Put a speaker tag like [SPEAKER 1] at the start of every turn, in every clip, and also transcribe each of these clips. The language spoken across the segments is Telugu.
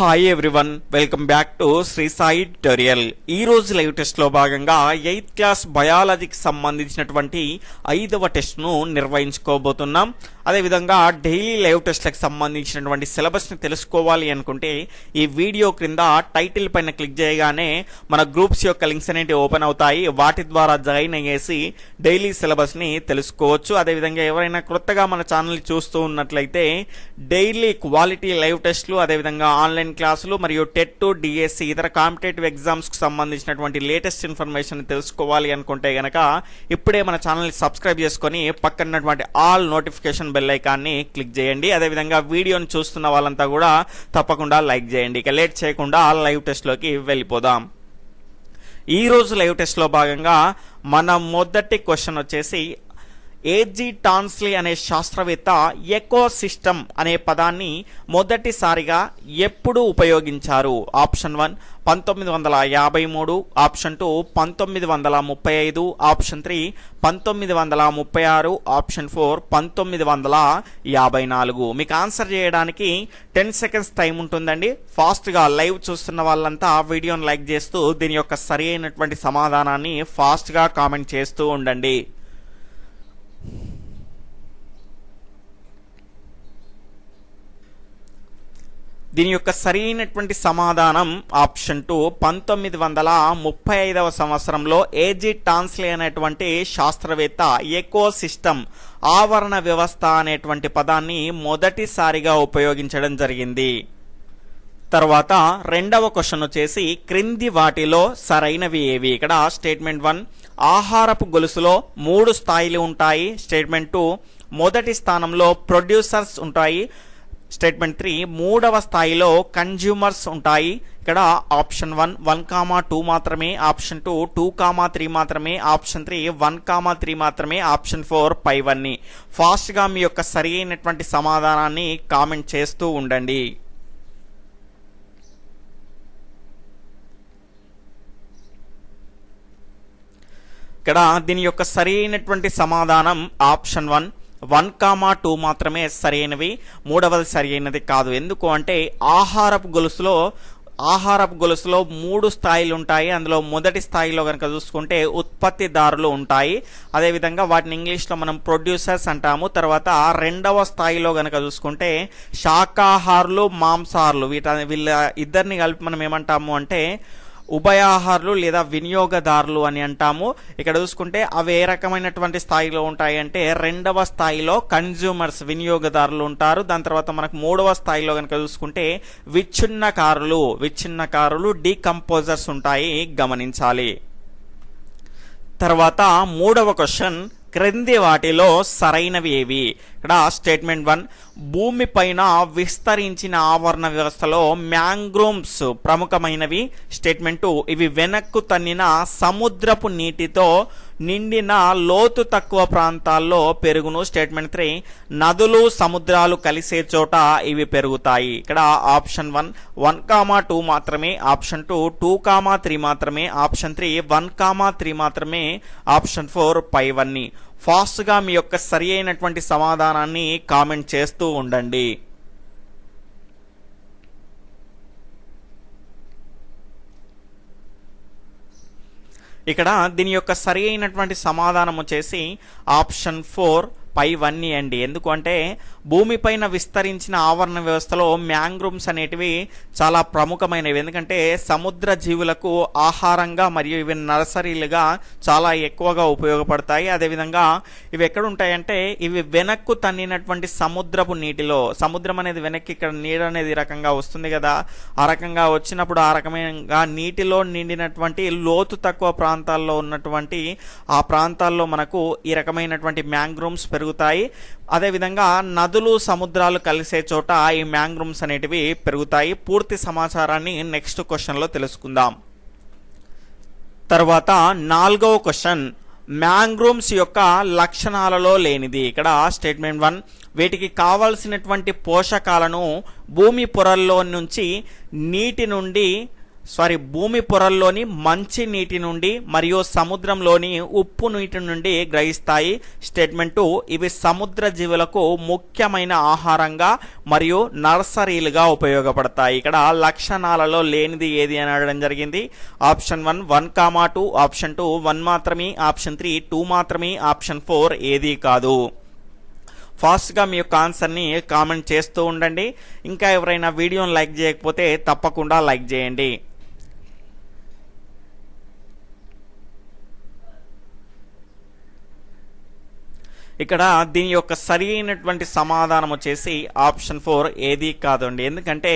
[SPEAKER 1] Hi everyone, welcome back to Sri Sai tutorial. ఈ రోజు లైవ్ టెస్ట్ లో భాగంగా 8th క్లాస్ బయాలజీకి సంబంధించినటువంటి 5వ టెస్ట్ ను నిర్వహించుకోబోతున్నాం. అదేవిధంగా డైలీ లైవ్ టెస్ట్లకు సంబంధించినటువంటి సిలబస్ని తెలుసుకోవాలి అనుకుంటే ఈ వీడియో క్రింద టైటిల్ పైన క్లిక్ చేయగానే మన గ్రూప్స్ యొక్క లింక్స్ అనేవి ఓపెన్ అవుతాయి. వాటి ద్వారా జాయిన్ అయ్యేసి డైలీ సిలబస్ని తెలుసుకోవచ్చు. అదేవిధంగా ఎవరైనా కొత్తగా మన ఛానల్ చూస్తూ ఉన్నట్లయితే డైలీ క్వాలిటీ లైవ్ టెస్ట్లు, అదేవిధంగా ఆన్లైన్ క్లాసులు మరియు టెట్, డిఎస్సి ఇతర కాంపిటేటివ్ ఎగ్జామ్స్కి సంబంధించినటువంటి లేటెస్ట్ ఇన్ఫర్మేషన్ తెలుసుకోవాలి అనుకుంటే గనక ఇప్పుడే మన ఛానల్ని సబ్స్క్రైబ్ చేసుకొని పక్కనటువంటి ఆల్ నోటిఫికేషన్ బెల్ ఐకాన్ని క్లిక్ చేయండి. అదేవిధంగా వీడియోని చూస్తున్న వాళ్ళంతా కూడా తప్పకుండా లైక్ చేయండి. ఇక లేట్ చేయకుండా లైవ్ టెస్ట్లోకి వెళ్ళిపోదాం. ఈ రోజు లైవ్ టెస్ట్లో భాగంగా మన మొదటి క్వశ్చన్ వచ్చేసి ఏజీ టాన్స్లీ అనే శాస్త్రవేత్త ఎకోసిస్టమ్ అనే పదాన్ని మొదటిసారిగా ఎప్పుడు ఉపయోగించారు? Option 1 1953, option 2 1935, option 3 1936, option 4 1954. మీకు ఆన్సర్ చేయడానికి 10 సెకండ్స్ టైం ఉంటుందండి. ఫాస్ట్గా లైవ్ చూస్తున్న వాళ్ళంతా వీడియోని లైక్ చేస్తూ దీని యొక్క సరి అయినటువంటి సమాధానాన్ని ఫాస్ట్గా కామెంట్ చేస్తూ ఉండండి. దీని యొక్క సరైనటువంటి సమాధానం ఆప్షన్ 2 1935వ సంవత్సరంలో ఏజీ టాన్స్లీ అనేటువంటి శాస్త్రవేత్త ఎకోసిస్టమ్ ఆవరణ వ్యవస్థ అనేటువంటి పదాన్ని మొదటిసారిగా ఉపయోగించడం జరిగింది. తర్వాత రెండవ క్వశ్చన్ వచ్చేసి క్రింది వాటిలో సరైనవి ఏవి? ఇక్కడ స్టేట్మెంట్ 1 ఆహారపు గొలుసులో 3 స్థాయిలు ఉంటాయి. స్టేట్మెంట్ 2 మొదటి స్థానంలో ప్రొడ్యూసర్స్ ఉంటాయి. స్టేట్మెంట్ 3 మూడవ స్థాయిలో కన్జ్యూమర్స్ ఉంటాయి. ఇక్కడ ఆప్షన్ 1 1,2 మాత్రమే, ఆప్షన్ 2 2,3 మాత్రమే, ఆప్షన్ 3 1,3 మాత్రమే, ఆప్షన్ 4 పైవన్నీ. ఫాస్ట్గా మీ యొక్క సరి అయినటువంటి సమాధానాన్ని కామెంట్ చేస్తూ ఉండండి. ఇక్కడ దీని యొక్క సరి అయినటువంటి సమాధానం ఆప్షన్ 1 1,2 మాత్రమే సరైనవి, మూడవది సరి అయినది కాదు. ఎందుకు అంటే ఆహారపు గొలుసులో 3 స్థాయిలు ఉంటాయి. అందులో మొదటి స్థాయిలో కనుక చూసుకుంటే ఉత్పత్తిదారులు ఉంటాయి. అదేవిధంగా వాటిని ఇంగ్లీష్లో మనం ప్రొడ్యూసర్స్ అంటాము. తర్వాత రెండవ స్థాయిలో కనుక చూసుకుంటే శాకాహారులు, మాంసాహారులు, వీళ్ళ ఇద్దరిని కలిపి మనం ఏమంటాము అంటే ఉభయాహారులు లేదా వినియోగదారులు అని అంటాము. ఇక్కడ చూసుకుంటే అవి ఏ రకమైనటువంటి స్థాయిలో ఉంటాయి అంటే రెండవ స్థాయిలో కన్జ్యూమర్స్ వినియోగదారులు ఉంటారు. దాని తర్వాత మనకు మూడవ స్థాయిలో కనుక చూసుకుంటే విచ్ఛిన్నకారులు డీకంపోజర్స్ ఉంటాయి, గమనించాలి. తర్వాత మూడవ క్వశ్చన్ క్రింది వాటిలో సరైనవి ఏవి? ఇక్కడ స్టేట్మెంట్ 1 భూమి పైన విస్తరించిన ఆవరణ వ్యవస్థలో మ్యాంగ్రోవ్స్ ప్రముఖమైనవి. స్టేట్మెంట్ 2 ఇవి వెనక్కు తన్నిన సముద్రపు నీటితో నిండిన లోతు తక్కువ ప్రాంతాల్లో పెరుగును. స్టేట్మెంట్ 3 నదులు సముద్రాలు కలిసే చోట ఇవి పెరుగుతాయి. ఇక్కడ ఆప్షన్ 1 1,2 మాత్రమే, ఆప్షన్ 2 2,3 మాత్రమే, ఆప్షన్ 3 1,3 మాత్రమే, ఆప్షన్ 4 పైవన్నీ. ఫాస్ట్గా మీ యొక్క సరి అయినటువంటి సమాధానాన్ని కామెంట్ చేస్తూ ఉండండి. ఇక్కడ దీని యొక్క సరి అయినటువంటి సమాధానం వచ్చేసి ఆప్షన్ 4 పైవన్నీ అండి. ఎందుకంటే భూమిపైన విస్తరించిన ఆవరణ వ్యవస్థలో మ్యాంగ్రోవ్స్ అనేటివి చాలా ప్రముఖమైనవి. ఎందుకంటే సముద్ర జీవులకు ఆహారంగా మరియు ఇవి నర్సరీలుగా చాలా ఎక్కువగా ఉపయోగపడతాయి. అదేవిధంగా ఇవి ఎక్కడ ఉంటాయంటే ఇవి వెనక్కు తన్నినటువంటి సముద్రపు నీటిలో, సముద్రం అనేది వెనక్కి ఇక్కడ నీరు అనేది రకంగా వస్తుంది కదా, ఆ రకంగా వచ్చినప్పుడు ఆ రకమైన నీటిలో నిండినటువంటి లోతు తక్కువ ప్రాంతాల్లో ఉన్నటువంటి ఆ ప్రాంతాల్లో మనకు ఈ రకమైనటువంటి మ్యాంగ్రోవ్స్ పెరుగుతాయి. అదేవిధంగా నదులు సముద్రాలు కలిసే చోట ఈ మ్యాంగ్రోవ్స్ అనేటివి పెరుగుతాయి. పూర్తి సమాచారాన్ని నెక్స్ట్ క్వశ్చన్లో తెలుసుకుందాం. తర్వాత 4వ క్వశ్చన్ మ్యాంగ్రోవ్స్ యొక్క లక్షణాలలో లేనిది. ఇక్కడ స్టేట్మెంట్ 1 వీటికి కావాల్సినటువంటి పోషకాలను భూమి పొరల్లో నుంచి నీటి నుండి భూమి పొరల్లోని మంచి నీటి నుండి మరియు సముద్రంలోని ఉప్పు నీటి నుండి గ్రహిస్తాయి. స్టేట్మెంట్ 2, ఇవి సముద్ర జీవులకు ముఖ్యమైన ఆహారంగా మరియు నర్సరీలుగా ఉపయోగపడతాయి. ఇక్కడ లక్షణాలలో లేనిది ఏది అని అడగడం జరిగింది. ఆప్షన్ 1 1,2, ఆప్షన్ 2 1 మాత్రమే, ఆప్షన్ 3 2 మాత్రమే, ఆప్షన్ 4 ఏది కాదు. ఫాస్ట్గా మీ యొక్క ఆన్సర్ని కామెంట్ చేస్తూ ఉండండి. ఇంకా ఎవరైనా వీడియోని లైక్ చేయకపోతే తప్పకుండా లైక్ చేయండి. ఇక్కడ దీని యొక్క సరి అయినటువంటి సమాధానం వచ్చేసి ఆప్షన్ 4 ఏది కాదండి. ఎందుకంటే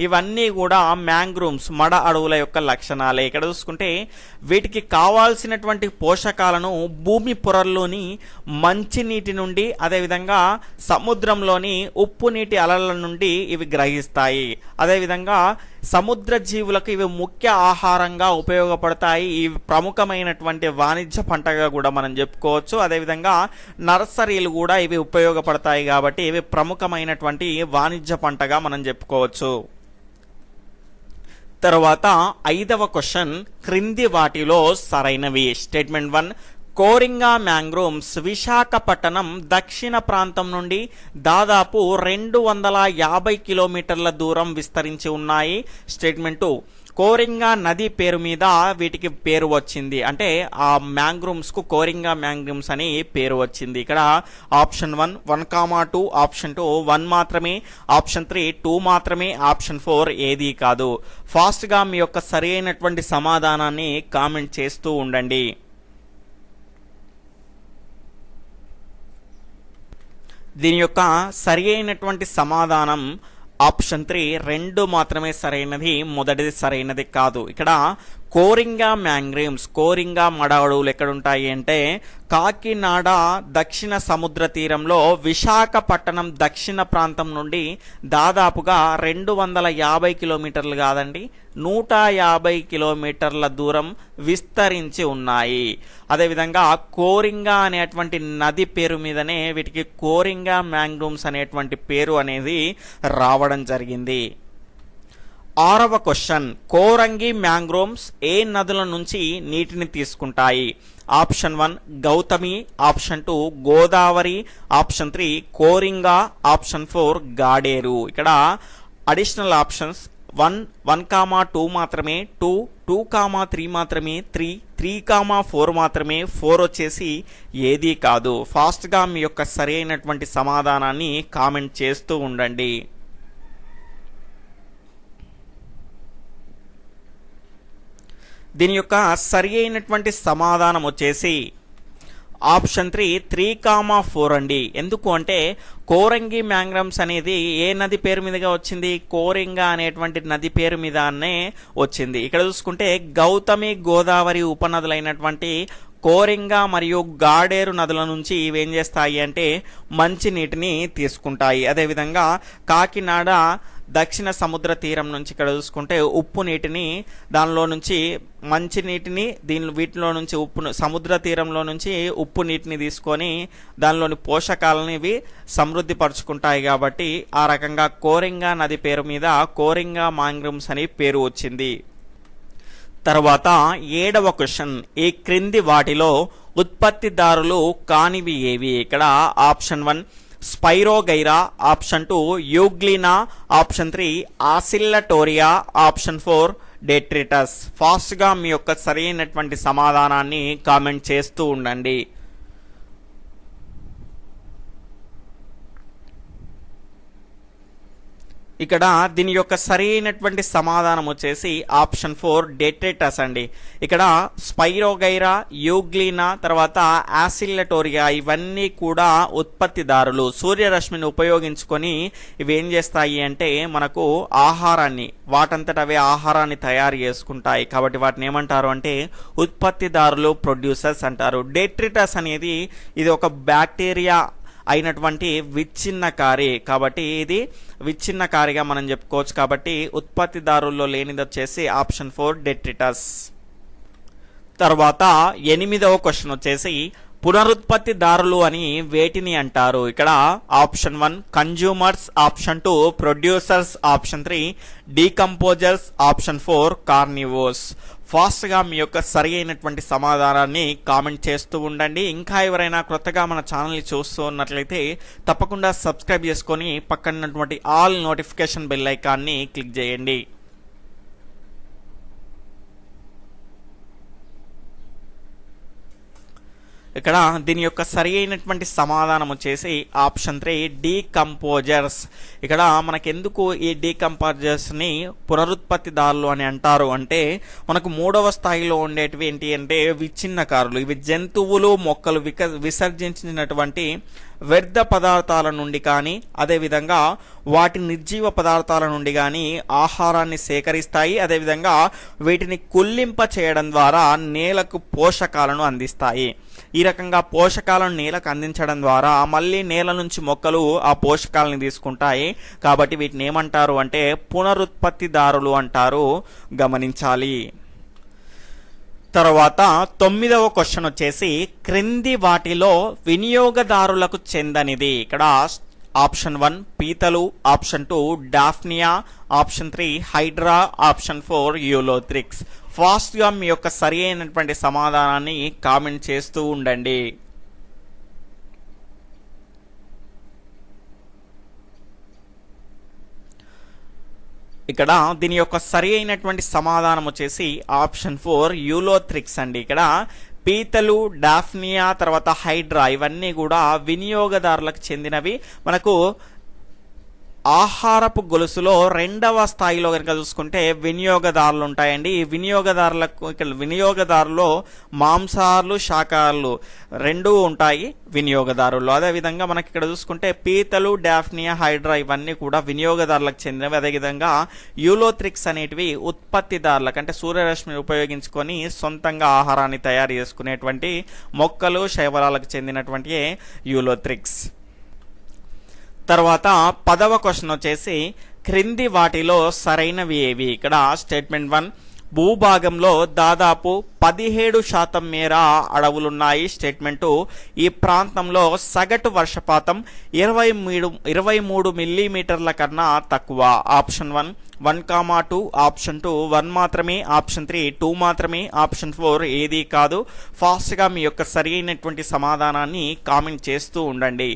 [SPEAKER 1] ఇవన్నీ కూడా మ్యాంగ్రూవ్స్ మడ అడవుల యొక్క లక్షణాలే. ఇక్కడ చూసుకుంటే వీటికి కావాల్సినటువంటి పోషకాలను భూమి పొరల్లోని మంచి నీటి నుండి అదేవిధంగా సముద్రంలోని ఉప్పు నీటి అలల నుండి ఇవి గ్రహిస్తాయి. అదేవిధంగా సముద్ర జీవులకు ఇవి ముఖ్య ఆహారంగా ఉపయోగపడతాయి. ఇవి ప్రముఖమైనటువంటి వాణిజ్య పంటగా కూడా మనం చెప్పుకోవచ్చు. అదేవిధంగా నర్సరీలు కూడా ఇవి ఉపయోగపడతాయి కాబట్టి ఇవి ప్రముఖమైనటువంటి వాణిజ్య పంటగా మనం చెప్పుకోవచ్చు. తర్వాత 5వ క్వశ్చన్, క్రింది వాటిలో సరైనవి. స్టేట్మెంట్ 1, కోరింగా మ్యాంగ్రూవ్స్ విశాఖపట్నం దక్షిణ ప్రాంతం నుండి దాదాపు 250 కిలోమీటర్ల దూరం విస్తరించి ఉన్నాయి. స్టేట్మెంట్ 2, కోరింగా నది పేరు మీద వీటికి పేరు వచ్చింది. అంటే ఆ మ్యాంగ్రూవ్స్కు కోరింగా మ్యాంగ్రూవ్స్ అని పేరు వచ్చింది. ఇక్కడ ఆప్షన్ 1 1,2, ఆప్షన్ 2 1 మాత్రమే, ఆప్షన్ 3 2 మాత్రమే, ఆప్షన్ 4 ఏది కాదు. ఫాస్ట్గా మీ యొక్క సరి అయినటువంటి సమాధానాన్ని కామెంట్ చేస్తూ ఉండండి. దీని యొక్క సరి అయినటువంటి సమాధానం ఆప్షన్ 3 2 మాత్రమే సరైనది, మొదటిది సరైనది కాదు. ఇక్కడ కోరింగా మ్యాంగ్రూవ్స్, కోరింగా మడ అడవులు ఎక్కడుంటాయి అంటే కాకినాడ దక్షిణ సముద్ర తీరంలో విశాఖపట్నం దక్షిణ ప్రాంతం నుండి దాదాపుగా 250 కిలోమీటర్లు కాదండి 150 కిలోమీటర్ల దూరం విస్తరించి ఉన్నాయి. అదేవిధంగా కోరింగా అనేటువంటి నది పేరు మీదనే వీటికి కోరింగా మ్యాంగ్రూవ్స్ అనేటువంటి పేరు అనేది రావడం జరిగింది. 6వ క్వశ్చన్, కోరంగి మ్యాంగ్రూవ్స్ ఏ నదుల నుంచి నీటిని తీసుకుంటాయి? Option 1 Gautami, option 2 Godavari, option 3 Coringa, option 4 గాడేరు. ఇక్కడ అడిషనల్ ఆప్షన్స్ 1 1,2 మాత్రమే, 2 2,3 మాత్రమే, 3 3,4 మాత్రమే, 4 వచ్చేసి ఏది కాదు. ఫాస్ట్గా మీ యొక్క సరి అయినటువంటి సమాధానాన్ని కామెంట్ చేస్తూ ఉండండి. దీని యొక్క సరి అయినటువంటి సమాధానం వచ్చేసి ఆప్షన్ 3 3,4 అండి. ఎందుకు అంటే కోరంగి మ్యాంగ్రూవ్స్ అనేది ఏ నది పేరు మీదుగా వచ్చింది? కోరింగా అనేటువంటి నది పేరు మీదనే వచ్చింది. ఇక్కడ చూసుకుంటే గౌతమి గోదావరి ఉపనదులైనటువంటి కోరింగా మరియు గాడేరు నదుల నుంచి ఇవేం చేస్తాయి అంటే మంచి నీటిని తీసుకుంటాయి. అదేవిధంగా కాకినాడ దక్షిణ సముద్ర తీరం నుంచి ఇక్కడ చూసుకుంటే ఉప్పు నీటిని, దానిలో నుంచి మంచి నీటిని, వీటిలో నుంచి సముద్ర తీరంలో నుంచి ఉప్పు నీటిని తీసుకొని దానిలోని పోషకాలను ఇవి సమృద్ధి పరుచుకుంటాయి. కాబట్టి ఆ రకంగా కోరింగా నది పేరు మీద కోరింగా మ్యాంగ్రూవ్స్ అని పేరు వచ్చింది. తర్వాత 7వ క్వశ్చన్, ఈ క్రింది వాటిలో ఉత్పత్తిదారులు కానివి ఏవి? ఇక్కడ option 1 spirogyra, option 2 euglena, option 3 oscillatoria, option 4 detritus. ఫాస్ట్గా మీ యొక్క సరైనటువంటి సమాధానాన్ని కామెంట్ చేస్తూ ఉండండి. ఇక్కడ దీని యొక్క సరైనటువంటి సమాధానం వచ్చేసి ఆప్షన్ 4 డెట్రిటస్ అండి. ఇక్కడ స్పైరోగైరా, యూగ్లినా, తర్వాత ఆసిల్లటోరియా ఇవన్నీ కూడా ఉత్పత్తిదారులు. సూర్యరశ్మిని ఉపయోగించుకొని ఇవి ఏం చేస్తాయి అంటే మనకు ఆహారాన్ని, వాటంతట అవే ఆహారాన్ని తయారు చేసుకుంటాయి. కాబట్టి వాటిని ఏమంటారు అంటే ఉత్పత్తిదారులు, ప్రొడ్యూసర్స్ అంటారు. డెట్రిటస్ అనేది ఇది ఒక బ్యాక్టీరియా అయినటువంటి విచ్ఛిన్నకారి, కాబట్టి ఇది విచ్ఛిన్నకారిగా మనం చెప్పుకోవచ్చు. కాబట్టి ఉత్పత్తిదారుల్లో లేనిది వచ్చేసి ఆప్షన్ 4 డెట్రిటస్. తర్వాత 8వ క్వశ్చన్ వచ్చేసి పునరుత్పత్తిదారులు అని వేటిని అంటారు? ఇక్కడ option 1 consumers, option 2 producers, option 3 decomposers, option 4 carnivores. ఫాస్ట్గా మీ యొక్క సరి అయినటువంటి సమాధానాన్ని కామెంట్ చేస్తూ ఉండండి. ఇంకా ఎవరైనా కొత్తగా మన ఛానల్ని చూస్తూ ఉన్నట్లయితే తప్పకుండా సబ్స్క్రైబ్ చేసుకొని పక్కనటువంటి ఆల్ నోటిఫికేషన్ బెల్ ఐకాన్ని క్లిక్ చేయండి. ఇక్కడ దీని యొక్క సరి అయినటువంటి సమాధానం వచ్చేసి ఆప్షన్ 3 డీకంపోజర్స్. ఇక్కడ మనకెందుకు ఈ డీకంపోజర్స్ని పునరుత్పత్తిదారులు అని అంటారు అంటే మనకు 3వ స్థాయిలో ఉండేటివి ఏంటి అంటే విచ్ఛిన్నకారులు. ఇవి జంతువులు మొక్కలు విసర్జించినటువంటి వ్యర్థ పదార్థాల నుండి కానీ అదేవిధంగా వాటి నిర్జీవ పదార్థాల నుండి కానీ ఆహారాన్ని సేకరిస్తాయి. అదేవిధంగా వీటిని కుళ్ళింప చేయడం ద్వారా నేలకు పోషకాలను అందిస్తాయి. ఈ రకంగా పోషకాలను నేలకు అందించడం ద్వారా మళ్ళీ నేల నుంచి మొక్కలు ఆ పోషకాలను తీసుకుంటాయి. కాబట్టి వీటిని ఏమంటారు అంటే పునరుత్పత్తిదారులు అంటారు, గమనించాలి. తర్వాత 9వ క్వశ్చన్ వచ్చేసి క్రింది వాటిలో వినియోగదారులకు చెందనిది. ఇక్కడ ఆప్షన్ 1 పీతలు, option 2 daphnia, option 3 hydra, option 4 ulothrix. ఫాస్ట్గా మీ యొక్క సరి అయినటువంటి సమాధానాన్ని కామెంట్ చేస్తూ ఉండండి. ఇక్కడ దీని యొక్క సరి అయినటువంటి సమాధానం వచ్చేసి ఆప్షన్ 4 యూలోథ్రిక్స్ అండి. ఇక్కడ పీతలు, డాఫ్నియా, తర్వాత హైడ్రా ఇవన్నీ కూడా వినియోగదారులకు చెందినవి. మనకు ఆహారపు గొలుసులో 2వ స్థాయిలో కనుక చూసుకుంటే వినియోగదారులు ఉంటాయండి. ఈ వినియోగదారులకు ఇక్కడ వినియోగదారులో మాంసాహారులు, శాకాహారులు రెండూ ఉంటాయి వినియోగదారుల్లో. అదేవిధంగా మనకి ఇక్కడ చూసుకుంటే పీతలు, డాఫ్నియా, హైడ్రా ఇవన్నీ కూడా వినియోగదారులకు చెందినవి. అదేవిధంగా యూలోథ్రిక్స్ అనేటివి ఉత్పత్తిదారులకు అంటే సూర్యరశ్మిని ఉపయోగించుకొని సొంతంగా ఆహారాన్ని తయారు చేసుకునేటువంటి మొక్కలు, శైవలాలకు చెందినటువంటి యూలోథ్రిక్స్. తర్వాత 10వ క్వశ్చన్ వచ్చేసి క్రింది వాటిలో సరైనవి ఏవి? ఇక్కడ స్టేట్మెంట్ 1 భూభాగంలో దాదాపు 17% మేర అడవులున్నాయి. స్టేట్మెంట్ 2 ఈ ప్రాంతంలో సగటు వర్షపాతం 23 మిల్లీమీటర్ల కన్నా తక్కువ. ఆప్షన్ 1 1,2, ఆప్షన్ 2 1 మాత్రమే, ఆప్షన్ 3 2 మాత్రమే, ఆప్షన్ 4 ఏది కాదు. ఫాస్ట్గా మీ యొక్క సరి అయినటువంటి సమాధానాన్ని కామెంట్ చేస్తూ ఉండండి.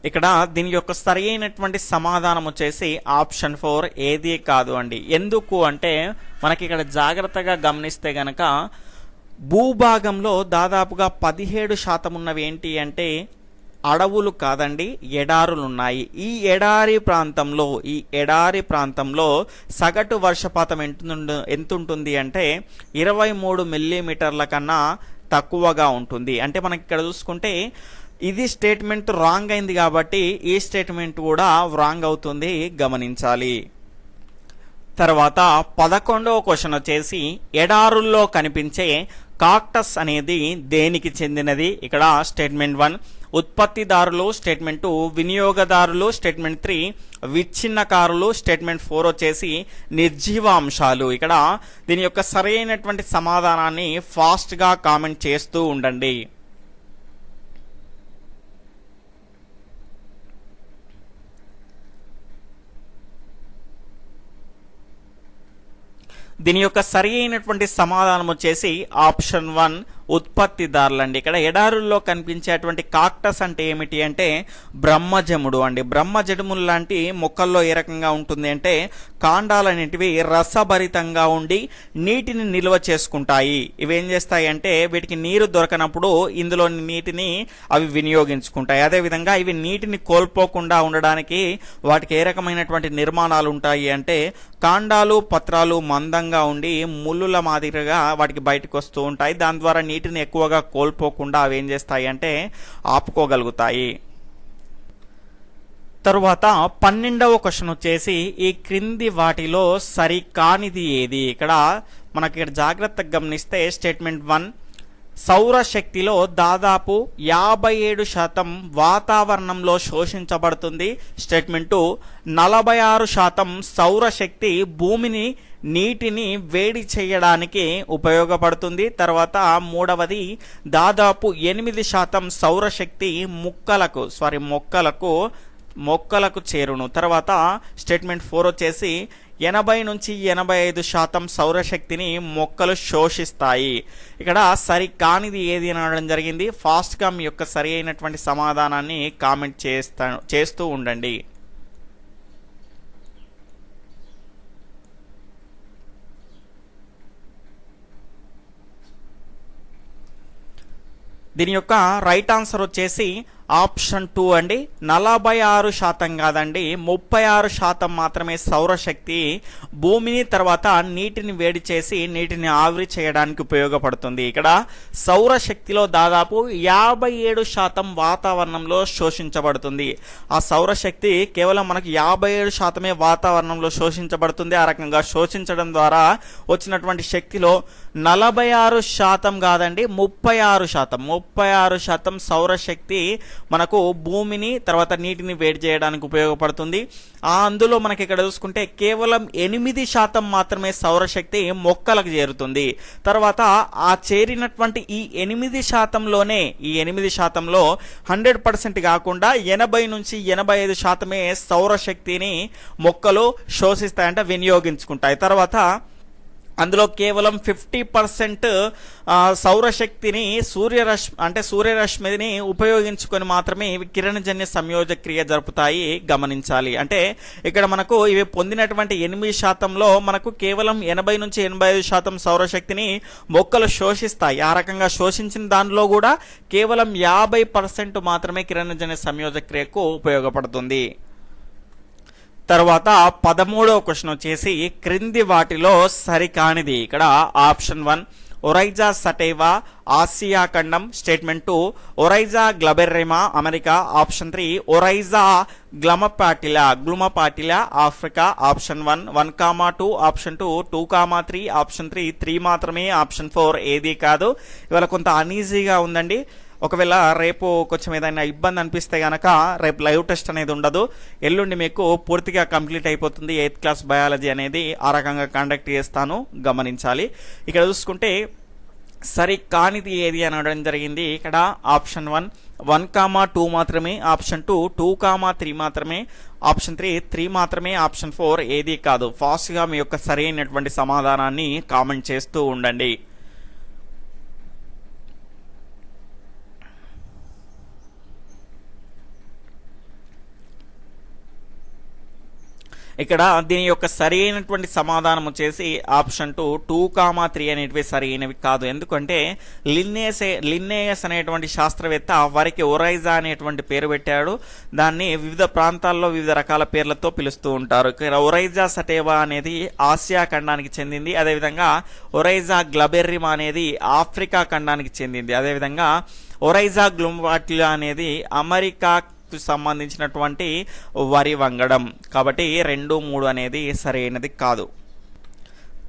[SPEAKER 1] ఇక్కడ దీని యొక్క సరి అయినటువంటి సమాధానం వచ్చేసి ఆప్షన్ 4 ఏది కాదు అండి. ఎందుకు అంటే మనకి ఇక్కడ జాగ్రత్తగా గమనిస్తే గనక భూభాగంలో దాదాపుగా 17% ఉన్నవి ఏంటి అంటే అడవులు కాదండి, ఎడారులు ఉన్నాయి. ఈ ఎడారి ప్రాంతంలో సగటు వర్షపాతం ఎంత ఉంటుంది అంటే 23 మిల్లీమీటర్ల కన్నా తక్కువగా ఉంటుంది. అంటే మనకి ఇక్కడ చూసుకుంటే ఇది స్టేట్మెంట్ రాంగ్ అయింది కాబట్టి ఈ స్టేట్మెంట్ కూడా రాంగ్ అవుతుంది, గమనించాలి. తర్వాత 11వ క్వశ్చన్ వచ్చేసి ఎడారుల్లో కనిపించే కాక్టస్ అనేది దేనికి చెందినది? ఇక్కడ స్టేట్మెంట్ 1 ఉత్పత్తిదారులు, స్టేట్మెంట్ 2 వినియోగదారులు, స్టేట్మెంట్ 3 విచ్ఛిన్నకారులు, స్టేట్మెంట్ 4 వచ్చేసి నిర్జీవ అంశాలు. ఇక్కడ దీని యొక్క సరైనటువంటి సమాధానాన్ని ఫాస్ట్గా కామెంట్ చేస్తూ ఉండండి. దీని యొక్క సరి అయినటువంటి సమాధానం వచ్చేసి ఆప్షన్ 1 ఉత్పత్తిదారులు అండి. ఇక్కడ ఎడారుల్లో కనిపించేటువంటి కాక్టస్ అంటే ఏమిటి అంటే బ్రహ్మజముడు అండి. బ్రహ్మజములు లాంటి మొక్కల్లో ఏ రకంగా ఉంటుంది అంటే కాండాలు అనేటివి రసభరితంగా ఉండి నీటిని నిల్వ చేసుకుంటాయి. ఇవి ఏం చేస్తాయి అంటే వీటికి నీరు దొరకనప్పుడు ఇందులోని నీటిని అవి వినియోగించుకుంటాయి. అదేవిధంగా ఇవి నీటిని కోల్పోకుండా ఉండడానికి వాటికి ఏ రకమైనటువంటి నిర్మాణాలు ఉంటాయి అంటే కాండాలు, పత్రాలు మందంగా ఉండి ముళ్ళుల మాదిరిగా వాటికి బయటకు వస్తూ ఉంటాయి. దాని ద్వారా నీటిని ఎక్కువగా కోల్పోకుండా అవి ఏం చేస్తాయి అంటే ఆపుకోగలుగుతాయి. తరువాత 12వ క్వశ్చన్ వచ్చేసి ఈ క్రింది వాటిలో సరికానిది ఏది? ఇక్కడ మనకి జాగ్రత్తగా గమనిస్తే స్టేట్మెంట్ 1 సౌరశక్తిలో దాదాపు 57% వాతావరణంలో శోషించబడుతుంది. స్టేట్మెంట్ 46% సౌరశక్తి భూమిని నీటిని వేడి చేయడానికి ఉపయోగపడుతుంది. తర్వాత మూడవది దాదాపు 8% సౌరశక్తి మొక్కలకు చేరును. తర్వాత స్టేట్మెంట్ 4 వచ్చేసి 80 నుంచి 85% సౌరశక్తిని మొక్కలు శోషిస్తాయి. ఇక్కడ సరి కానిది ఏది అని అనడం జరిగింది. ఫాస్ట్గా మీ యొక్క సరి అయినటువంటి సమాధానాన్ని కామెంట్ చేస్తూ ఉండండి. దీని యొక్క రైట్ ఆన్సర్ వచ్చేసి ఆప్షన్ 2 అండి. 46% కాదండి, 36% మాత్రమే సౌరశక్తి భూమిని తర్వాత నీటిని వేడి చేసి నీటిని ఆవిరి చేయడానికి ఉపయోగపడుతుంది. ఇక్కడ సౌరశక్తిలో దాదాపు 57% వాతావరణంలో శోషించబడుతుంది. ఆ సౌరశక్తి కేవలం మనకు 57% వాతావరణంలో శోషించబడుతుంది. ఆ రకంగా శోషించడం ద్వారా వచ్చినటువంటి శక్తిలో 46% కాదండి, 36% సౌరశక్తి మనకు భూమిని తర్వాత నీటిని వేడి చేయడానికి ఉపయోగపడుతుంది. అందులో మనకి ఇక్కడ చూసుకుంటే కేవలం 8% మాత్రమే సౌరశక్తి మొక్కలకు చేరుతుంది. తర్వాత ఆ చేరినటువంటి ఈ 8%లోనే ఈ 8%లో 100% కాకుండా 80 నుంచి 85% సౌరశక్తిని మొక్కలు శోషిస్తాయంటే వినియోగించుకుంటాయి. తర్వాత అందులో కేవలం 50% సౌరశక్తిని సూర్యరశ్మిని ఉపయోగించుకొని మాత్రమే ఇవి కిరణజన్య సంయోజక క్రియ జరుపుతాయి, గమనించాలి. అంటే ఇక్కడ మనకు ఇవి పొందినటువంటి 8%లో మనకు కేవలం 80 నుంచి 85% సౌరశక్తిని మొక్కలు శోషిస్తాయి. ఆ రకంగా శోషించిన దానిలో కూడా కేవలం 50% మాత్రమే కిరణజన్య సంయోజక క్రియకు ఉపయోగపడుతుంది. తర్వాత 13వ క్వశ్చన్ వచ్చేసి క్రింది వాటిలో సరికానిది. ఇక్కడ ఆప్షన్ 1 ఒరైజా సటైవా ఆసియా ఖండం. Statement 2 ఒరైజా గ్లబెర్రిమా America. Option 3 ఒరైజా గ్లుమపాటిలా Africa. Option 1 1,2. Option 2 2,3. Option 3 మాత్రమే. ఆప్షన్ 4 ఏది కాదు. ఇవాళ కొంత అనీజీగా ఉందండి. ఒకవేళ రేపు కొంచెం ఏదైనా ఇబ్బంది అనిపిస్తే కనుక రేపు లైవ్ టెస్ట్ అనేది ఉండదు. ఎల్లుండి మీకు పూర్తిగా కంప్లీట్ అయిపోతుంది 8th క్లాస్ బయాలజీ అనేది. ఆ రకంగా కండక్ట్ చేస్తాను, గమనించాలి. ఇక్కడ చూసుకుంటే సరి కానిది ఏది అనడం జరిగింది. ఇక్కడ ఆప్షన్ 1 1,2 మాత్రమే. ఆప్షన్ 2 2,3 మాత్రమే. ఆప్షన్ 3 మాత్రమే. ఆప్షన్ 4 ఏది కాదు. ఫాస్ట్గా మీ యొక్క సరైనటువంటి సమాధానాన్ని కామెంట్ చేస్తూ ఉండండి. ఇక్కడ దీని యొక్క సరి అయినటువంటి సమాధానం వచ్చేసి ఆప్షన్ 2 2,3 అనేటివి సరి అయినవి కాదు. ఎందుకంటే లిన్నేయస్ అనేటువంటి శాస్త్రవేత్త వారికి ఒరైజా అనేటువంటి పేరు పెట్టాడు. దాన్ని వివిధ ప్రాంతాల్లో వివిధ రకాల పేర్లతో పిలుస్తూ ఉంటారు. ఇక్కడ ఒరైజా సటైవా అనేది ఆసియా ఖండానికి చెందింది. అదేవిధంగా ఒరైజా గ్లబెర్రిమా అనేది ఆఫ్రికా ఖండానికి చెందింది. అదేవిధంగా ఒరైజా గ్లుమపాటిలా అనేది అమెరికా సంబంధించినటువంటి వరి వంగడం. కాబట్టి 2, 3 అనేది సరైనది కాదు.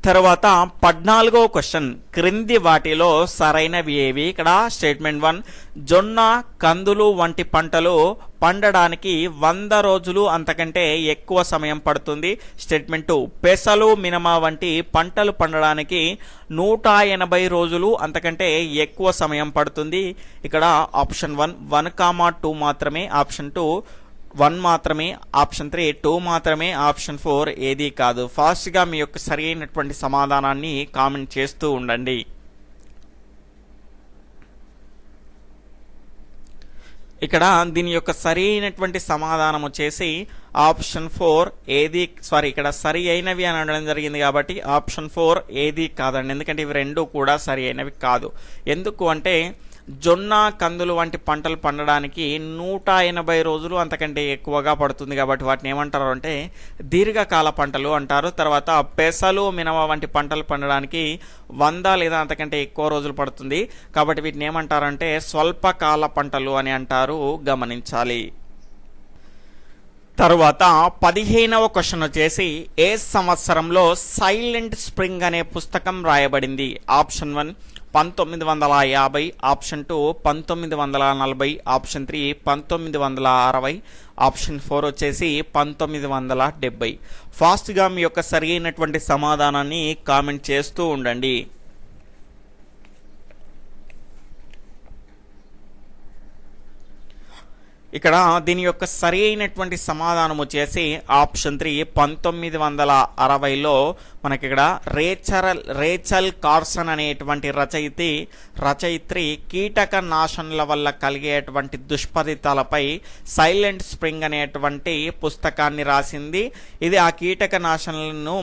[SPEAKER 1] తర్వాత 14వ క్వశ్చన్ క్రింది వాటిలో సరైనవి ఏవి. ఇక్కడ స్టేట్మెంట్ 1 జొన్న కందులు వంటి పంటలు పండడానికి 100 రోజులు అంతకంటే ఎక్కువ సమయం పడుతుంది. స్టేట్మెంట్ 2 పెసలు మినమా వంటి పంటలు పండడానికి 180 రోజులు అంతకంటే ఎక్కువ సమయం పడుతుంది. ఇక్కడ ఆప్షన్ 1 1,2 మాత్రమే. ఆప్షన్ 2 1 మాత్రమే. ఆప్షన్ 3 2 మాత్రమే. ఆప్షన్ 4 ఏది కాదు. ఫాస్ట్గా మీ యొక్క సరి అయినటువంటి సమాధానాన్ని కామెంట్ చేస్తూ ఉండండి. ఇక్కడ దీని యొక్క సరి అయినటువంటి సమాధానం వచ్చేసి ఆప్షన్ 4 ఏది ఇక్కడ సరి అయినవి అని అనడం జరిగింది కాబట్టి ఆప్షన్ 4 ఏది కాదండి. ఎందుకంటే ఇవి 2 కూడా సరి అయినవి కాదు. ఎందుకు అంటే జొన్న కందులు వంటి పంటలు పండడానికి 180 రోజులు అంతకంటే ఎక్కువగా పడుతుంది కాబట్టి వాటిని ఏమంటారు అంటే దీర్ఘకాల పంటలు అంటారు. తర్వాత పెసలు మినమ వంటి పంటలు పండడానికి 100 లేదా అంతకంటే ఎక్కువ రోజులు పడుతుంది కాబట్టి వీటిని ఏమంటారంటే స్వల్పకాల పంటలు అని అంటారు, గమనించాలి. తరువాత 15వ క్వశ్చన్ వచ్చేసి ఏ సంవత్సరంలో సైలెంట్ స్ప్రింగ్ అనే పుస్తకం రాయబడింది. ఆప్షన్ 1 1950, ఆప్షన్ 2 1940, ఆప్షన్ 3 1960, ఆప్షన్ 4 వచ్చేసి 1970. ఫాస్ట్గా మీ యొక్క సరి అయినటువంటి సమాధానాన్ని కామెంట్ చేస్తూ ఉండండి. ఇక్కడ దీని యొక్క సరి అయినటువంటి సమాధానం వచ్చేసి ఆప్షన్ 3 1960లో మనకి ఇక్కడ రేచల్ కార్సన్ అనేటువంటి రచయిత్రి కీటక నాశనల వల్ల కలిగేటువంటి దుష్ఫలితాలపై సైలెంట్ స్ప్రింగ్ అనేటువంటి పుస్తకాన్ని రాసింది. ఇది ఆ కీటక నాశనలను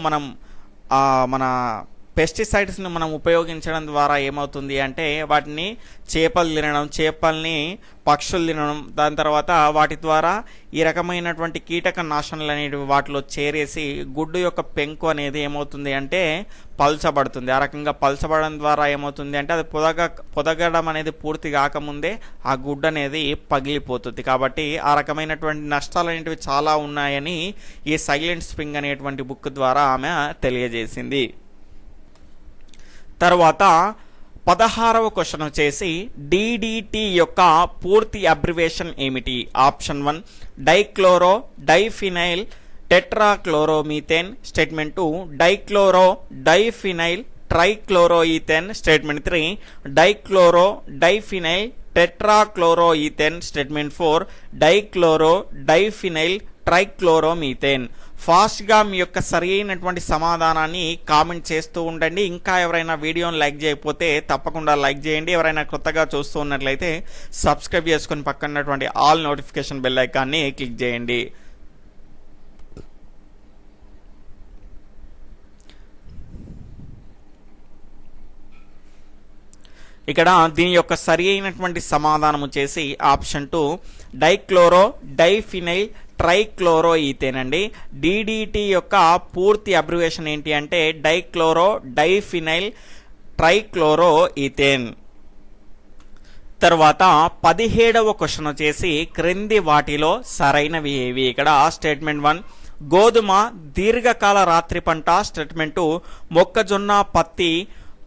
[SPEAKER 1] మన పెస్టిసైడ్స్ని మనం ఉపయోగించడం ద్వారా ఏమవుతుంది అంటే వాటిని చేపల్ని పక్షులు తినడం, దాని తర్వాత వాటి ద్వారా ఈ రకమైనటువంటి కీటక నాశనలు అనేవి వాటిలో చేరేసి గుడ్డు యొక్క పెంకు అనేది ఏమవుతుంది అంటే పల్చబడుతుంది. ఆ రకంగా పల్చబడడం ద్వారా ఏమవుతుంది అంటే అది పొదగడం అనేది పూర్తి కాకముందే ఆ గుడ్డు అనేది పగిలిపోతుంది. కాబట్టి ఆ రకమైనటువంటి నష్టాలు అనేటివి చాలా ఉన్నాయని ఈ సైలెంట్ స్ప్రింగ్ అనేటువంటి బుక్ ద్వారా ఆమె తెలియజేసింది. తర్వాత 16వ క్వశ్చన్ వచ్చేసి DDT యొక్క పూర్తి అబ్రివేషన్ ఏమిటి? Option 1 dichloro diphenyl tetrachloromethane, statement 2 dichloro diphenyl trichloroethane, statement 3 dichloro diphenyl tetrachloroethane, statement 4 dichloro diphenyl trichloromethane. ఫాస్ట్గా మీ యొక్క సరి అయినటువంటి సమాధానాన్ని కామెంట్ చేస్తూ ఉండండి. ఇంకా ఎవరైనా వీడియోని లైక్ చేయకపోతే తప్పకుండా లైక్ చేయండి. ఎవరైనా కొత్తగా చూస్తూ ఉన్నట్లయితే సబ్స్క్రైబ్ చేసుకొని పక్కనటువంటి ఆల్ నోటిఫికేషన్ బెల్ ఐకాన్ని క్లిక్ చేయండి. ఇక్కడ దీని యొక్క సరి అయినటువంటి సమాధానం వచ్చేసి ఆప్షన్ 2 డైక్లోరో డైఫినైల్ ట్రైక్లోరోఈథేన్ అండి. DDT యొక్క పూర్తి అబ్రివేషన్ ఏంటి అంటే డైక్లోరో డైఫినైల్ ట్రైక్లోరోఈథేన్. తర్వాత 17వ క్వశ్చన్ వచ్చేసి క్రింది వాటిలో సరైనవి ఏవి? ఇక్కడ స్టేట్మెంట్ 1 గోధుమ దీర్ఘకాల రాత్రి పంట, స్టేట్మెంట్ 2 మొక్కజొన్న పత్తి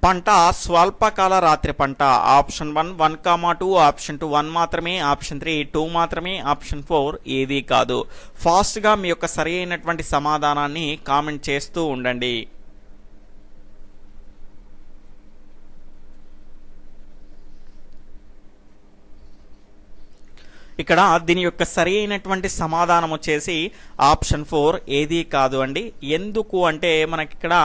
[SPEAKER 1] పంట స్వల్పకాల రాత్రి పంట. ఆప్షన్ 1 1,2, ఆప్షన్ 2 1 మాత్రమే, ఆప్షన్ 3 2 మాత్రమే, ఆప్షన్ 4 ఏది కాదు. ఫాస్ట్గా మీ యొక్క సరి అయినటువంటి సమాధానాన్ని కామెంట్ చేస్తూ ఉండండి. ఇక్కడ దీని యొక్క సరి అయినటువంటి సమాధానం వచ్చేసి ఆప్షన్ 4 ఏది కాదు అండి. ఎందుకు అంటే మనకి ఇక్కడ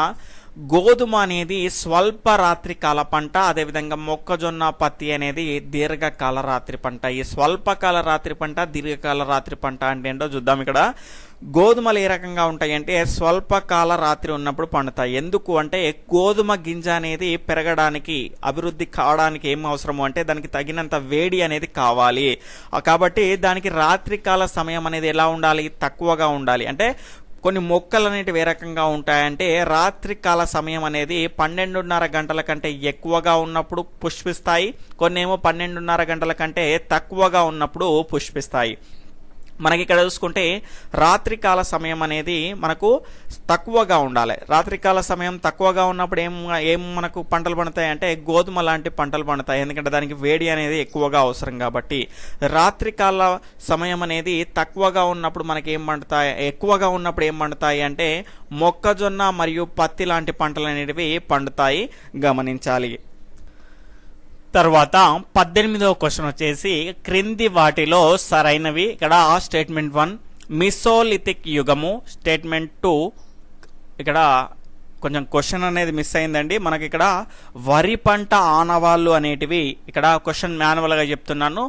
[SPEAKER 1] గోధుమ అనేది స్వల్ప రాత్రి కాల పంట, అదేవిధంగా మొక్కజొన్న పత్తి అనేది దీర్ఘకాల రాత్రి పంట. ఈ స్వల్పకాల రాత్రి పంట దీర్ఘకాల రాత్రి పంట అంటే ఏంటో చూద్దాం. ఇక్కడ గోధుమలు ఏ రకంగా ఉంటాయి అంటే స్వల్పకాల రాత్రి ఉన్నప్పుడు పండుతాయి. ఎందుకు అంటే గోధుమ గింజ అనేది పెరగడానికి అభివృద్ధి కావడానికి ఏం అవసరము అంటే దానికి తగినంత వేడి అనేది కావాలి. కాబట్టి దానికి రాత్రికాల సమయం అనేది ఎలా ఉండాలి? తక్కువగా ఉండాలి. అంటే కొన్ని మొక్కలు అనేటివి ఏ రకంగా ఉంటాయంటే రాత్రికాల సమయం అనేది 12:30 గంటల కంటే ఎక్కువగా ఉన్నప్పుడు పుష్పిస్తాయి, కొన్ని ఏమో 12:30 గంటల కంటే తక్కువగా ఉన్నప్పుడు పుష్పిస్తాయి. మనకి ఇక్కడ చూసుకుంటే రాత్రికాల సమయం అనేది మనకు తక్కువగా ఉండాలి. రాత్రికాల సమయం తక్కువగా ఉన్నప్పుడు ఏం మనకు పంటలు పండుతాయి అంటే గోధుమ లాంటి పంటలు పండుతాయి. ఎందుకంటే దానికి వేడి అనేది ఎక్కువగా అవసరం కాబట్టి. రాత్రికాల సమయం అనేది తక్కువగా ఉన్నప్పుడు మనకి ఏం పండుతాయి, ఎక్కువగా ఉన్నప్పుడు ఏం పండుతాయి అంటే మొక్కజొన్న మరియు పత్తి లాంటి పంటలు అనేటివి పండుతాయి, గమనించాలి. తర్వాత 18వ క్వశ్చన్ వచ్చేసి క్రింది వాటిలో సరైనవి. ఇక్కడ స్టేట్మెంట్ 1 మిసోలిథిక్ యుగము, స్టేట్మెంట్ 2 ఇక్కడ కొంచెం క్వశ్చన్ అనేది మిస్ అయిందండి. మనకి ఇక్కడ వరి పంట ఆనవాళ్ళు అనేటివి, ఇక్కడ క్వశ్చన్ మాన్యువల్గా చెప్తున్నాను,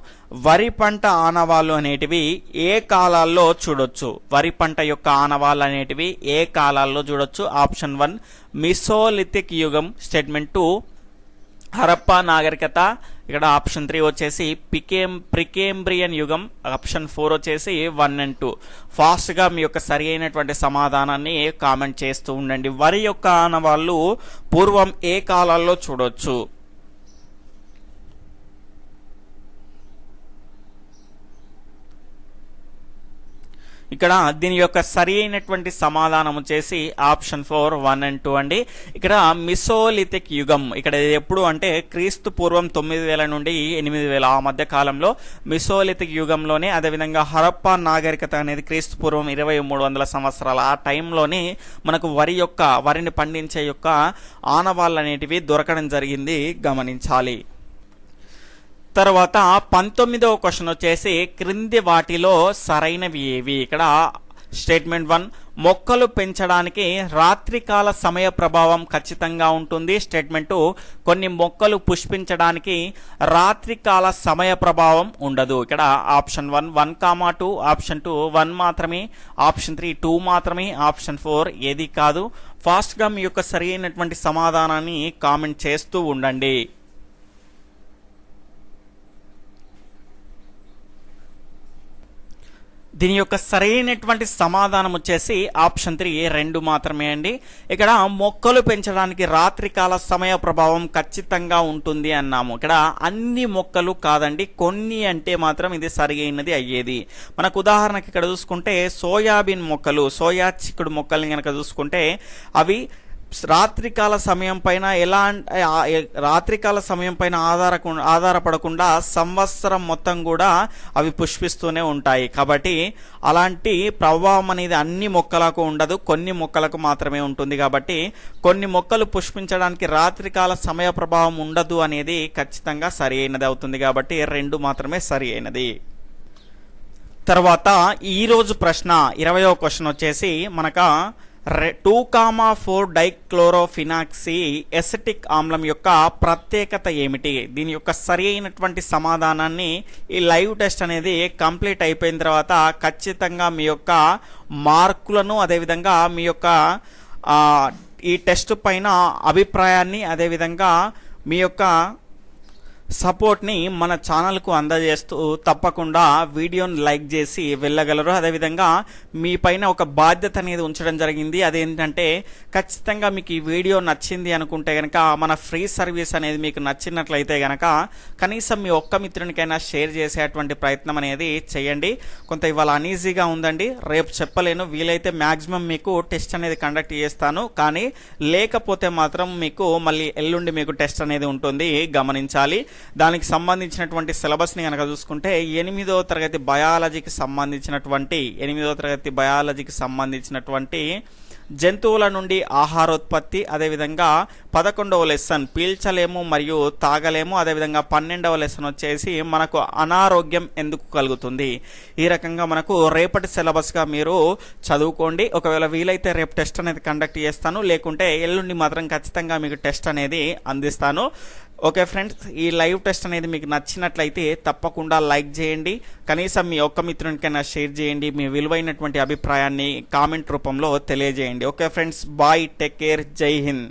[SPEAKER 1] వరి పంట ఆనవాళ్ళు అనేటివి ఏ కాలాల్లో చూడొచ్చు? వరి పంట యొక్క ఆనవాళ్ళు అనేటివి ఏ కాలాల్లో చూడొచ్చు? ఆప్షన్ 1 మిసోలిథిక్ యుగం, స్టేట్మెంట్ 2 హరప్పా నాగరికత, ఇక్కడ ఆప్షన్ 3 వచ్చేసి ప్రికేంబ్రియన్ యుగం, ఆప్షన్ 4 వచ్చేసి 1 and 2. ఫాస్ట్గా మీ యొక్క సరి అయినటువంటి సమాధానాన్ని కామెంట్ చేస్తూ ఉండండి. వరి యొక్క ఆనవాళ్ళు పూర్వం ఏ కాలాల్లో చూడొచ్చు? ఇక్కడ దీని యొక్క సరి అయినటువంటి సమాధానం వచ్చేసి ఆప్షన్ 4 1 and 2 అండి. ఇక్కడ మిసోలిథిక్ యుగం, ఇక్కడ ఎప్పుడు అంటే క్రీస్తు పూర్వం 9000 నుండి 8000 ఆ మధ్య కాలంలో మిసోలిథిక్ యుగంలోనే, అదేవిధంగా హరప్పా నాగరికత అనేది క్రీస్తు పూర్వం 2300 సంవత్సరాల ఆ టైంలోనే మనకు వరిని పండించే యొక్క ఆనవాళ్ళు అనేటివి దొరకడం జరిగింది, గమనించాలి. తర్వాత 19వ క్వశ్చన్ వచ్చేసి క్రింది వాటిలో సరైనవి ఏవి. ఇక్కడ స్టేట్మెంట్ 1, మొక్కలు పెంచడానికి రాత్రికాల సమయ ప్రభావం ఖచ్చితంగా ఉంటుంది. స్టేట్మెంట్ 2, కొన్ని మొక్కలు పుష్పించడానికి రాత్రికాల సమయ ప్రభావం ఉండదు. ఇక్కడ ఆప్షన్ 1 1, 2, ఆప్షన్ 2 1 మాత్రమే, ఆప్షన్ 3 2 మాత్రమే, ఆప్షన్ 4 ఏది కాదు. ఫాస్ట్గా మీ యొక్క సరి అయినటువంటి సమాధానాన్ని కామెంట్ చేస్తూ ఉండండి. దీని యొక్క సరైనటువంటి సమాధానం వచ్చేసి ఆప్షన్ 3 2 మాత్రమే అండి. ఇక్కడ మొక్కలు పెంచడానికి రాత్రికాల సమయ ప్రభావం ఖచ్చితంగా ఉంటుంది అన్నాము. ఇక్కడ అన్ని మొక్కలు కాదండి, కొన్ని అంటే మాత్రం ఇది సరి అయినది అయ్యేది. మనకు ఉదాహరణకి ఇక్కడ చూసుకుంటే సోయాబీన్ మొక్కలు, సోయా చిక్కుడు మొక్కల్ని కనుక చూసుకుంటే అవి రాత్రికాల సమయం పైన రాత్రికాల సమయం పైన ఆధారపడకుండా సంవత్సరం మొత్తం కూడా అవి పుష్పిస్తూనే ఉంటాయి. కాబట్టి అలాంటి ప్రభావం అనేది అన్ని మొక్కలకు ఉండదు, కొన్ని మొక్కలకు మాత్రమే ఉంటుంది. కాబట్టి కొన్ని మొక్కలు పుష్పించడానికి రాత్రికాల సమయ ప్రభావం ఉండదు అనేది ఖచ్చితంగా సరి అయినది అవుతుంది. కాబట్టి 2 మాత్రమే సరి అయినది. తర్వాత ఈరోజు ప్రశ్న 20వ క్వశ్చన్ వచ్చేసి మనకు 2,4 డైక్లోరోఫినాక్సీ ఎసిటిక్ ఆమ్లం యొక్క ప్రత్యేకత ఏమిటి. దీని యొక్క సరి అయినటువంటి సమాధానాన్ని ఈ లైవ్ టెస్ట్ అనేది కంప్లీట్ అయిపోయిన తర్వాత ఖచ్చితంగా మీ యొక్క మార్కులను, అదేవిధంగా మీ యొక్క ఈ టెస్ట్ పైన అభిప్రాయాన్ని, అదేవిధంగా మీ యొక్క సపోర్ట్ని మన ఛానల్కు అందజేస్తూ తప్పకుండా వీడియోని లైక్ చేసి వెళ్ళగలరు. అదేవిధంగా మీ పైన ఒక బాధ్యత అనేది ఉంచడం జరిగింది. అదేంటంటే ఖచ్చితంగా మీకు ఈ వీడియో నచ్చింది అనుకుంటే కనుక, మన ఫ్రీ సర్వీస్ అనేది మీకు నచ్చినట్లయితే కనుక కనీసం మీ ఒక్క మిత్రునికైనా షేర్ చేసేటువంటి ప్రయత్నం అనేది చేయండి. కొంత ఇవాళ అనీజీగా ఉందండి, రేపు చెప్పలేను, వీలైతే మ్యాక్సిమం మీకు టెస్ట్ అనేది కండక్ట్ చేస్తాను. కానీ లేకపోతే మాత్రం మీకు మళ్ళీ ఎల్లుండి మీకు టెస్ట్ అనేది ఉంటుంది, గమనించాలి. దానికి సంబంధించినటువంటి సిలబస్ని కనుక చూసుకుంటే 8వ తరగతి బయాలజీకి సంబంధించినటువంటి జంతువుల నుండి ఆహారోత్పత్తి, అదేవిధంగా 11వ లెసన్ పీల్చలేము మరియు తాగలేము, అదేవిధంగా 12వ లెసన్ వచ్చేసి మనకు అనారోగ్యం ఎందుకు కలుగుతుంది. ఈ రకంగా మనకు రేపటి సిలబస్గా మీరు చదువుకోండి. ఒకవేళ వీలైతే రేపు టెస్ట్ అనేది కండక్ట్ చేస్తాను, లేకుంటే ఎల్లుండి మాత్రం ఖచ్చితంగా మీకు టెస్ట్ అనేది అందిస్తాను. ఓకే ఫ్రెండ్స్, ఈ లైవ్ టెస్ట్ అనేది మీకు నచ్చినట్లయితే తప్పకుండా లైక్ చేయండి, కనీసం మీ ఒక్క మిత్రునికైనా షేర్ చేయండి, మీ విలువైనటువంటి అభిప్రాయాన్ని కామెంట్ రూపంలో తెలియజేయండి. Okay friends, bye, take care, Jai Hind.